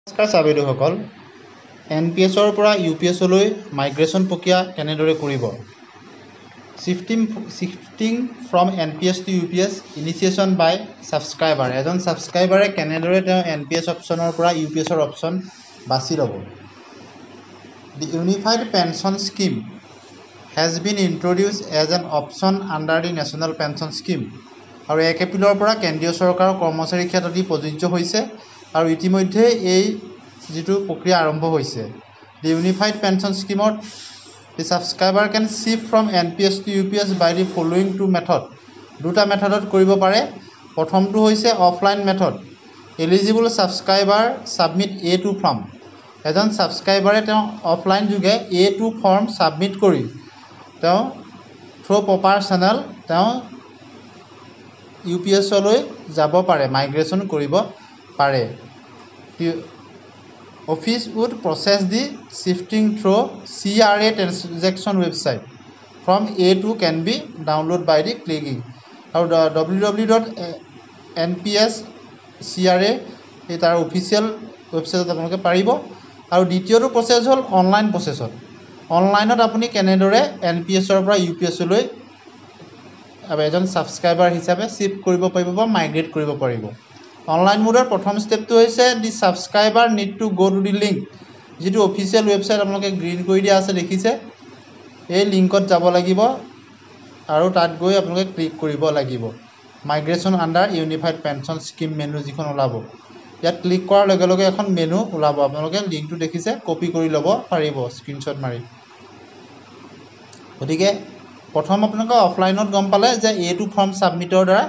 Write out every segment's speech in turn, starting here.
নমস্কাৰ চাবেদুসকল NPSৰ পৰা UPSলৈ মাইগ্ৰেশ্যন প্ৰক্ৰিয়া কেনেদৰে কৰিব shifting from NPS to UPS initiation by subscriber এজন ছাবস্ক্ৰাইবাৰে কেনেদৰে তেওঁ NPS অপশ্যনৰ পৰা UPSৰ অপশ্যন বাছি ল'ব the unified pension scheme has been introduced as an option under the national pension scheme আৰু 1 এপ্ৰিলৰ পৰা কেন্দ্ৰীয় চৰকাৰৰ কৰ্মচাৰী ক্ষেত্ৰত প্ৰযোজ্য হৈছে আৰু ইতিমধ্যে এই যেটো প্ৰক্ৰিয়া আৰম্ভ হৈছে দি ইউনিফাইড পেনশ্যন স্কিমত the subscriber can shift from NPS to UPS by the following two method দুটা মেথডত কৰিব পাৰে প্ৰথমটো হৈছে offline method eligible subscriber submit A2 form এজন ছাবস্ক্ৰাইবাৰে তেওঁ অফলাইন যোগে A2 ফৰ্ম সাবমিট কৰি তেওঁ থ্ৰু প্ৰপাৰ চেনেল তেওঁ UPSলৈ যাব পাৰে মাইগ্ৰেশ্যন কৰিব পাৰে Office would process the shifting through CRA transaction website from A2 can be downloaded by the clicking আৰু www.nps.cra এই তাৰ অফিচিয়েল ৱেবছাইটত আপোনালোকে পাৰিব আৰু দ্বিতীয়টো প্ৰচেছ হ'ল অনলাইন প্ৰচেছত অনলাইনত আপুনি কেনেদৰে NPSৰ পৰা UPSলৈ এজন ছাবস্ক্ৰাইবাৰ হিচাপে শিফট কৰিব পাৰিব বা মাইগ্ৰেট কৰিব পাৰিব অনলাইন মোডৰ প্ৰথম ষ্টেপটো হৈছে the subscriber need to go to the link যেটো অফিচিয়েল ৱেবছাইট আপোনালোকে গ্ৰীন কৰি দিয়া আছে দেখিছে এই লিংকত যাব লাগিব আৰু তাত গৈ আপোনালোকে ক্লিক কৰিব লাগিব migration under unified pension scheme menu যিখন ওলাব ইয়াত ক্লিক কৰাৰ লগে লগে এখন মেনু ওলাব আপোনালোকে লিংকটো দেখিছে কপি কৰি ল'ব পাৰিব স্ক্ৰীনশ্বট মাৰি গতিকে প্ৰথম আপোনালোকে অফলাইনত গম পালে যে A2 ফৰ্ম সাবমিটৰ দ্বাৰা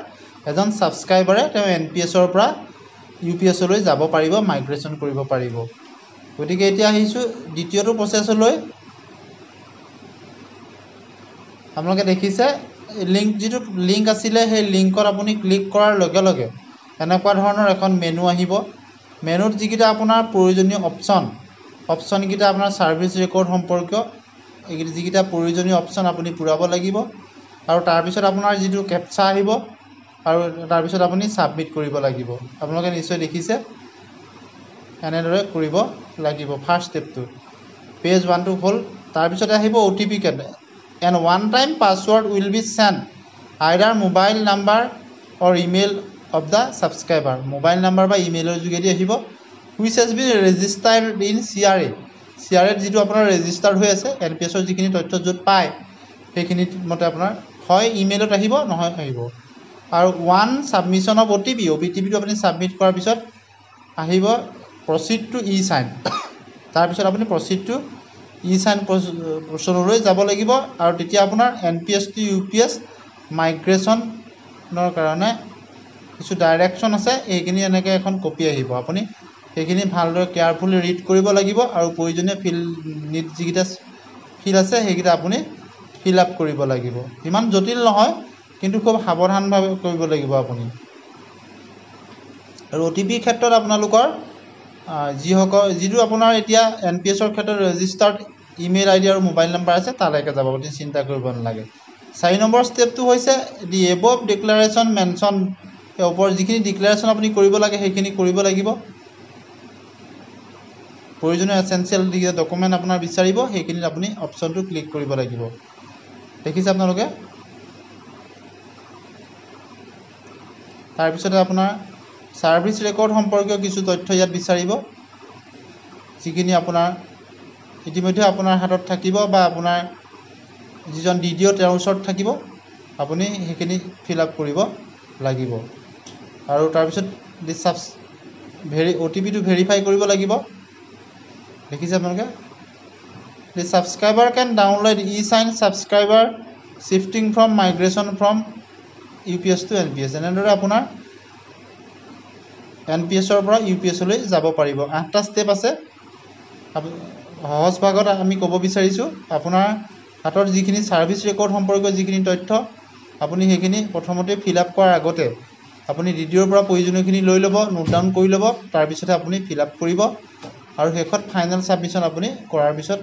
এজন ছাবস্ক্ৰাইবাৰে তেওঁ NPSৰ পৰা UPSলৈ যাব পাৰিব মাইগ্ৰেশ্যন কৰিব পাৰিব গতিকে এতিয়া আহিছো দ্বিতীয়টো প্ৰচেছলৈ আপোনালোকে দেখিছে লিংক যেটো লিংক আছিল সেই লিংকত আপুনি ক্লিক কৰাৰ লগে লগে এনেকুৱা ধৰণৰ এখন মেনু আহিব মেনুত যিকিটা আপোনাৰ প্ৰয়োজনীয় অপশ্যন কিটা আপোনাৰ সাৰ্ভিস ৰেকৰ্ড সম্পৰ্কীয় এই যিকিটা প্ৰয়োজনীয় অপশ্যন আপুনি পুৰাব লাগিব আৰু তাৰ পিছত আপোনাৰ যেটো কেপচা আহিব আৰু তাৰ পিছত আপুনি সাবমিট কৰিব লাগিব আপোনালোকে নিশ্চয় দেখিছে এনেদৰে কৰিব লাগিব ফাৰ্স্ট ষ্টেপটো পেজ 1 টো হ'ল তাৰ পিছত আহিব OTP code and one time password will be sent either mobile number or email of the subscriber mobile number বা ইমেইলৰ যোগেদি আহিব which has been registered in CRA যেটো আপোনাৰ ৰেজিষ্টাৰ্ড হৈ আছে NPSৰ যিখিনি তথ্য য'ত পায় সেইখিনি মতে আপোনাৰ হয় ইমেইলত আহিব নহয় আহিব আৰু ওৱান সাবমিশন অফ OTP টো আপুনি সাবমিট কৰাৰ পিছত আহিব proceed to e-sign তাৰ পিছত আপুনি proceed to e-sign প্ৰচেছলৈ যাব লাগিব আৰু তেতিয়া আপোনাৰ NPS to UPS মাইগ্ৰেশ্যনৰ কাৰণে কিছু ডাইৰেকচন আছে এইখিনি এনেকৈ এখন কপি আহিব আপুনি সেইখিনি ভালদৰে কেয়াৰফুলি ৰিড কৰিব লাগিব আৰু প্ৰয়োজনীয় ফিল যিকিটা ফিল আছে সেইকিটা আপুনি ফিল আপ কৰিব লাগিব ইমান জটিল নহয় কিন্তু খুব সাৱধানভাৱে কৰিব লাগিব আপুনি আৰু OTP ক্ষেত্ৰত আপোনালোকৰ যিটো আপোনাৰ এতিয়া NPSৰ ক্ষেত্ৰত ৰেজিষ্টাৰ্ড ইমেইল আইডি আৰু মোবাইল নম্বৰ আছে তালৈকে যাব আপুনি চিন্তা কৰিব নালাগে 4 নম্বৰ ষ্টেপটো হৈছে দি এবভ ডিক্লাৰেচন মেনশ্যন ওপৰ যিখিনি ডিক্লাৰেচন আপুনি কৰিব লাগে সেইখিনি কৰিব লাগিব প্ৰয়োজনীয় এসেনশিয়াল ডকুমেন্ট আপোনাৰ বিচাৰিব সেইখিনি আপুনি অপচনটো ক্লিক কৰিব লাগিব দেখিছে আপোনালোকে তাৰ পিছতে আপোনাৰ সাৰ্ভিস ৰেকৰ্ড সম্পৰ্কীয় কিছু তথ্য ইয়াত বিচাৰিব যিখিনি আপোনাৰ ইতিমধ্যে আপোনাৰ হাতত থাকিব বা আপোনাৰ যিজন ডিডিও তেওঁৰ ওচৰত থাকিব আপুনি সেইখিনি ফিল আপ কৰিব লাগিব আৰু তাৰ পিছত OTP টো ভেৰিফাই কৰিব লাগিব দেখিছে আপোনালোকে The subscriber can download e-sign subscriber shifting from migration from UPS to NPS এনেদৰে আপোনাৰ NPSৰ পৰা UPSলৈ যাব পাৰিব 8টা ষ্টেপ আছে সহজ ভাগত আমি ক'ব বিচাৰিছো আপোনাৰ হাতৰ যিখিনি সাৰ্ভিস ৰেকৰ্ড সম্পৰ্কীয় যিখিনি তথ্য আপুনি সেইখিনি প্ৰথমতে ফিল আপ কৰাৰ আগতে আপুনি ডিডিওৰ পৰা প্ৰয়োজনীয়খিনি লৈ ল'ব নোট ডাউন কৰি ল'ব তাৰ পিছতে আপুনি ফিল আপ কৰিব আৰু শেষত ফাইনাল সাবমিশন আপুনি কৰাৰ পিছত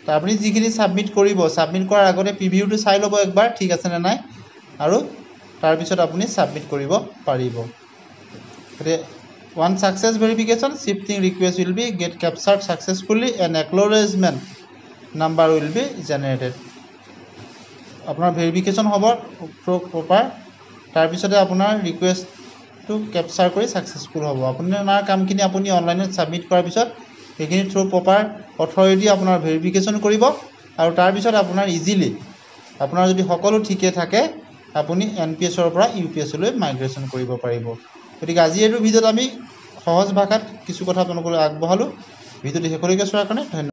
তাৰ আপুনি যিখিনি সাবমিট কৰিব সাবমিট কৰাৰ আগতে প্ৰিভিউটো চাই ল'ব একবাৰ ঠিক আছে নে নাই আৰু তাৰ পিছত আপুনি সাবমিট কৰিব পাৰিব One success verification, shifting request will be get captured successfully and acknowledgement number will be generated. আপোনাৰ ভেৰিফিকেশ্যন হ'ব প্ৰপাৰ, তাৰপিছতে আপোনাৰ ৰিকুৱেষ্টটো কেপচাৰ কৰি ছাকচেছফুল হ'ব। আপোনাৰ কামখিনি আপুনি অনলাইনত ছাবমিট কৰাৰ পিছত সেইখিনি থ্ৰু প্ৰপাৰ অথৰিটি আপোনাৰ ভেৰিফিকেশ্যন কৰিব আৰু তাৰপিছত আপোনাৰ ইজিলি আপোনাৰ যদি সকলো ঠিকে থাকে আপুনি NPS-ৰ পৰা UPS-লৈ মাইগ্ৰেশ্যন কৰিব পাৰিব। গতিকে আজি এইটো ভিডিঅ'ত আমি সহজ ভাষাত কিছু কথা আপোনালোকলৈ আগবঢ়ালোঁ। ভিডিঅ'টো শেষলৈকে চোৱাৰ কাৰণে ধন্যবাদ।